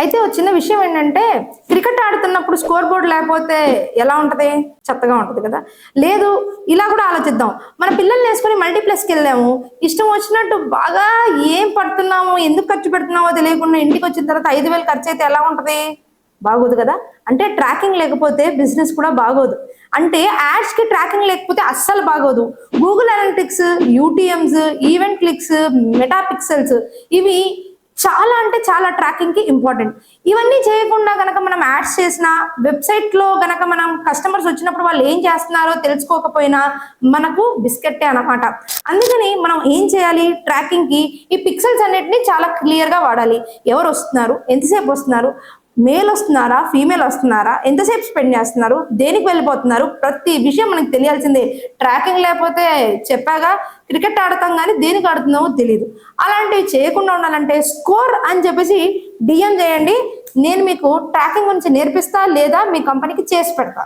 అయితే ఒక చిన్న విషయం ఏంటంటే క్రికెట్ ఆడుతున్నప్పుడు స్కోర్ బోర్డ్ లేకపోతే ఎలా ఉంటది? చెత్తగా ఉంటది కదా. లేదు, ఇలా కూడా ఆలోచిద్దాం. మన పిల్లల్ని వేసుకొని మల్టీప్లెక్స్కి వెళ్ళాము, ఇష్టం వచ్చినట్టు బాగా ఏం పడుతున్నామో ఎందుకు ఖర్చు పెడుతున్నామో తెలియకుండా ఇంటికి వచ్చిన తర్వాత 5,000 ఖర్చు అయితే ఎలా ఉంటది? బాగోదు కదా. అంటే ట్రాకింగ్ లేకపోతే బిజినెస్ కూడా బాగోదు. అంటే యాడ్స్ కి ట్రాకింగ్ లేకపోతే అస్సలు బాగోదు. Google Analytics, UTMs, event clicks, Meta pixels ఇవి చాలా అంటే చాలా ట్రాకింగ్ కి ఇంపార్టెంట్. ఇవన్నీ చేయకుండా గనక మనం యాడ్స్ చేసినా, వెబ్సైట్ లో గనక మనం కస్టమర్స్ వచ్చినప్పుడు వాళ్ళు ఏం చేస్తున్నారో తెలుసుకోకపోయినా మనకు బిస్కెట్టే అన్నమాట. అందుకని మనం ఏం చేయాలి? ట్రాకింగ్ కి ఈ పిక్సెల్స్ అన్నిటిని చాలా క్లియర్ గా వాడాలి. ఎవరు వస్తున్నారు, ఎంతసేపు వస్తున్నారు, మేల్ వస్తున్నారా, ఫీమేల్ వస్తున్నారా, ఎంతసేపు స్పెండ్ చేస్తున్నారు, దేనికి వెళ్ళిపోతున్నారు, ప్రతి విషయం మనకు తెలియాల్సిందే. ట్రాకింగ్ లేకపోతే చెప్పాగా క్రికెట్ ఆడతాం కానీ దేనికి ఆడుతున్నామో తెలియదు. అలాంటివి చేయకుండా ఉండాలంటే స్కోర్ అని చెప్పేసి డిఎం చేయండి. నేను మీకు ట్రాకింగ్ గురించి నేర్పిస్తా లేదా మీ కంపెనీకి చేసి పెడతా.